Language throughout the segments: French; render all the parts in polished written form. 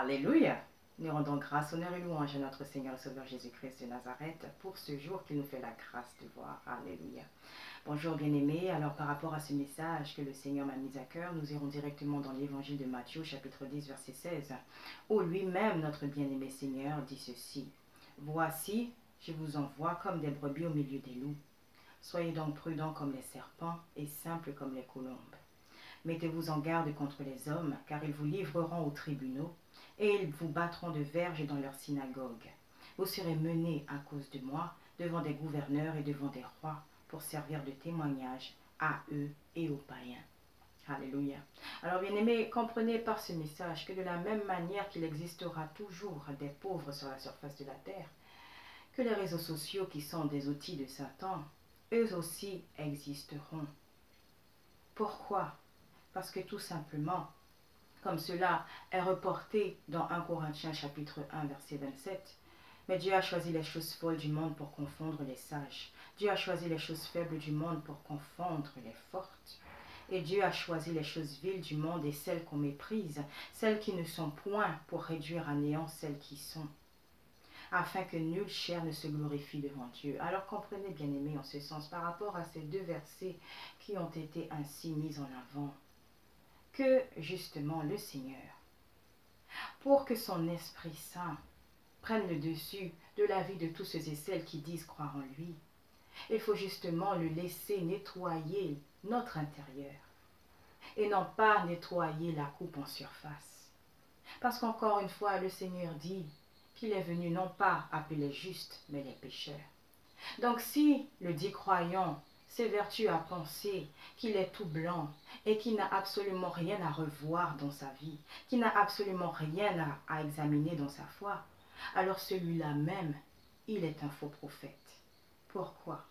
Alléluia. Nous rendons grâce, honneur et louange à notre Seigneur et Sauveur Jésus-Christ de Nazareth pour ce jour qu'il nous fait la grâce de voir. Alléluia. Bonjour bien-aimés. Alors par rapport à ce message que le Seigneur m'a mis à cœur, nous irons directement dans l'évangile de Matthieu chapitre 10 verset 16 où lui-même notre bien-aimé Seigneur dit ceci. Voici, je vous envoie comme des brebis au milieu des loups. Soyez donc prudents comme les serpents et simples comme les colombes. Mettez-vous en garde contre les hommes, car ils vous livreront aux tribunaux, et ils vous battront de verges dans leurs synagogues. Vous serez menés à cause de moi devant des gouverneurs et devant des rois, pour servir de témoignage à eux et aux païens. Alléluia. Alors bien-aimés, comprenez par ce message que de la même manière qu'il existera toujours des pauvres sur la surface de la terre, que les réseaux sociaux qui sont des outils de Satan, eux aussi existeront. Pourquoi ? Parce que tout simplement, comme cela est reporté dans 1 Corinthiens chapitre 1 verset 27, mais Dieu a choisi les choses folles du monde pour confondre les sages. Dieu a choisi les choses faibles du monde pour confondre les fortes. Et Dieu a choisi les choses viles du monde et celles qu'on méprise, celles qui ne sont point pour réduire à néant celles qui sont, afin que nulle chair ne se glorifie devant Dieu. Alors comprenez bien aimés en ce sens par rapport à ces deux versets qui ont été ainsi mis en avant, que justement le Seigneur, pour que son Esprit Saint prenne le dessus de la vie de tous ceux et celles qui disent croire en lui, il faut justement le laisser nettoyer notre intérieur et non pas nettoyer la coupe en surface. Parce qu'encore une fois, le Seigneur dit qu'il est venu non pas appeler les justes, mais les pécheurs. Donc si le dit croyant s'évertue à penser qu'il est tout blanc et qu'il n'a absolument rien à revoir dans sa vie, qu'il n'a absolument rien à examiner dans sa foi, alors celui-là même, il est un faux prophète. Pourquoi?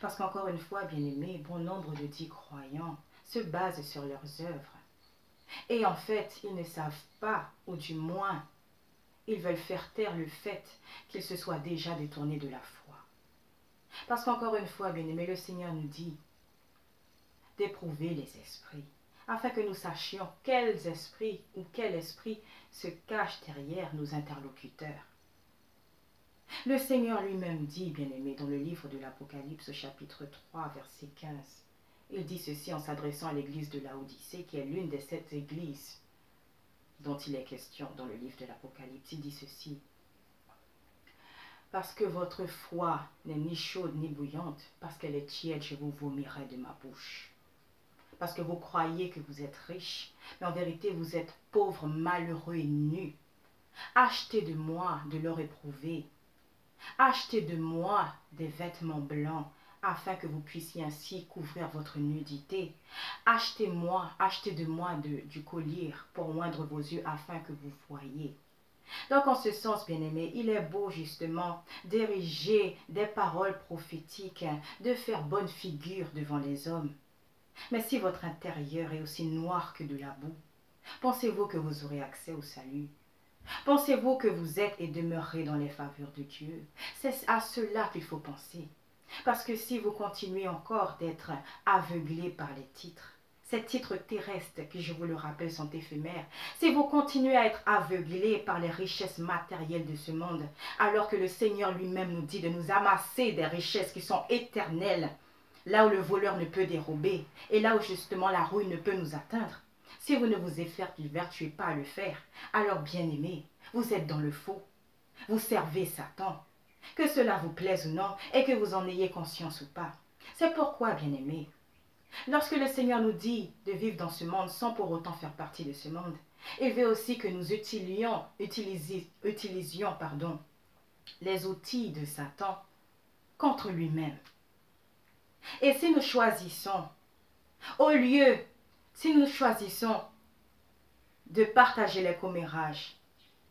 Parce qu'encore une fois, bien-aimés, bon nombre de dits croyants se basent sur leurs œuvres. Et en fait, ils ne savent pas, ou du moins, ils veulent faire taire le fait qu'ils se soient déjà détournés de la foi. Parce qu'encore une fois, bien-aimés, le Seigneur nous dit d'éprouver les esprits, afin que nous sachions quels esprits ou quel esprit se cache derrière nos interlocuteurs. Le Seigneur lui-même dit, bien-aimé, dans le livre de l'Apocalypse, au chapitre 3, verset 15, il dit ceci en s'adressant à l'église de Laodicée, qui est l'une des 7 églises dont il est question dans le livre de l'Apocalypse. Il dit ceci. Parce que votre foi n'est ni chaude ni bouillante, parce qu'elle est tiède, je vous vomirai de ma bouche. Parce que vous croyez que vous êtes riche, mais en vérité vous êtes pauvres, malheureux et nus. Achetez de moi de l'or éprouvé. Achetez de moi des vêtements blancs, afin que vous puissiez ainsi couvrir votre nudité. Achetez de moi du collier pour oindre vos yeux, afin que vous voyiez. Donc en ce sens, bien-aimé, il est beau justement d'ériger des paroles prophétiques, de faire bonne figure devant les hommes. Mais si votre intérieur est aussi noir que de la boue, pensez-vous que vous aurez accès au salut? Pensez-vous que vous êtes et demeurez dans les faveurs de Dieu? C'est à cela qu'il faut penser. Parce que si vous continuez encore d'être aveuglés par les titres, ces titres terrestres qui, je vous le rappelle, sont éphémères, si vous continuez à être aveuglés par les richesses matérielles de ce monde, alors que le Seigneur lui-même nous dit de nous amasser des richesses qui sont éternelles, là où le voleur ne peut dérober, et là où justement la rouille ne peut nous atteindre, si vous ne vous évertuez pas à le faire, alors bien-aimés, vous êtes dans le faux. Vous servez Satan. Que cela vous plaise ou non, et que vous en ayez conscience ou pas. C'est pourquoi, bien-aimés, lorsque le Seigneur nous dit de vivre dans ce monde sans pour autant faire partie de ce monde, il veut aussi que nous utilisions les outils de Satan contre lui-même. Et si nous choisissons, si nous choisissons de partager les commérages,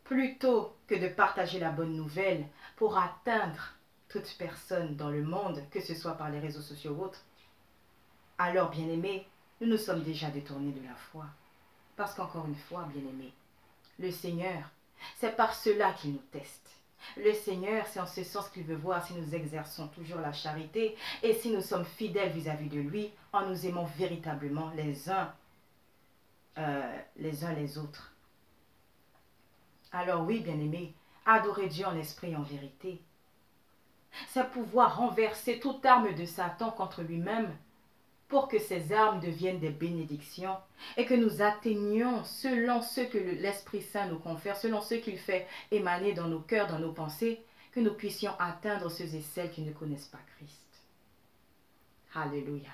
plutôt que de partager la bonne nouvelle pour atteindre toute personne dans le monde, que ce soit par les réseaux sociaux ou autres, alors, bien-aimés, nous nous sommes déjà détournés de la foi. Parce qu'encore une fois, bien-aimés, le Seigneur, c'est par cela qu'il nous teste. Le Seigneur, c'est en ce sens qu'il veut voir si nous exerçons toujours la charité et si nous sommes fidèles vis-à-vis de lui, en nous aimant véritablement les uns les autres. Alors oui, bien-aimés, adorer Dieu en esprit et en vérité, c'est pouvoir renverser toute arme de Satan contre lui-même pour que ces armes deviennent des bénédictions et que nous atteignions selon ce que l'Esprit Saint nous confère, selon ce qu'il fait émaner dans nos cœurs, dans nos pensées, que nous puissions atteindre ceux et celles qui ne connaissent pas Christ. Alléluia.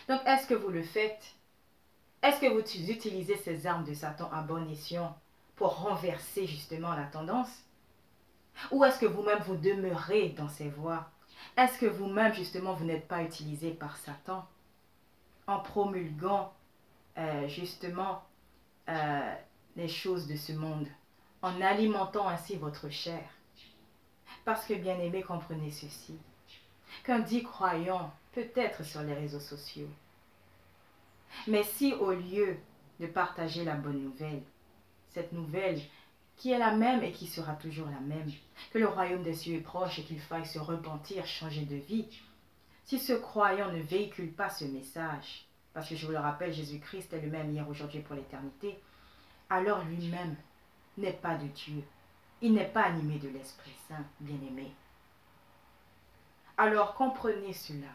Donc, est-ce que vous le faites? Est-ce que vous utilisez ces armes de Satan à bon escient pour renverser justement la tendance? Ou est-ce que vous-même vous demeurez dans ces voies? Est-ce que vous-même justement vous n'êtes pas utilisé par Satan en promulguant justement les choses de ce monde, en alimentant ainsi votre chair? Parce que bien aimé, comprenez ceci, qu'un dit croyant peut être sur les réseaux sociaux, mais si au lieu de partager la bonne nouvelle, cette nouvelle qui est la même et qui sera toujours la même, que le royaume des cieux est proche et qu'il faille se repentir, changer de vie, si ce croyant ne véhicule pas ce message, parce que je vous le rappelle, Jésus-Christ est le même hier, aujourd'hui et pour l'éternité, alors lui-même n'est pas de Dieu. Il n'est pas animé de l'Esprit Saint, bien-aimé. Alors comprenez cela.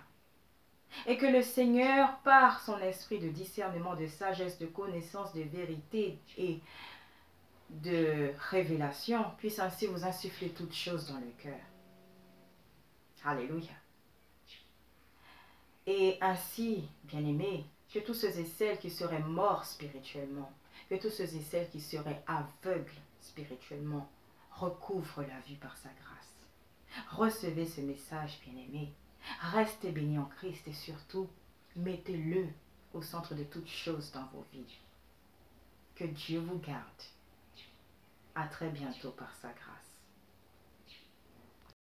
Et que le Seigneur, par son esprit de discernement, de sagesse, de connaissance, de vérité et de révélation, puisse ainsi vous insuffler toutes choses dans le cœur. Alléluia. Et ainsi, bien-aimés, que tous ceux et celles qui seraient morts spirituellement, que tous ceux et celles qui seraient aveugles spirituellement, recouvrent la vue par sa grâce. Recevez ce message, bien-aimés. Restez bénis en Christ et surtout, mettez-le au centre de toutes choses dans vos vies. Que Dieu vous garde. À très bientôt par sa grâce.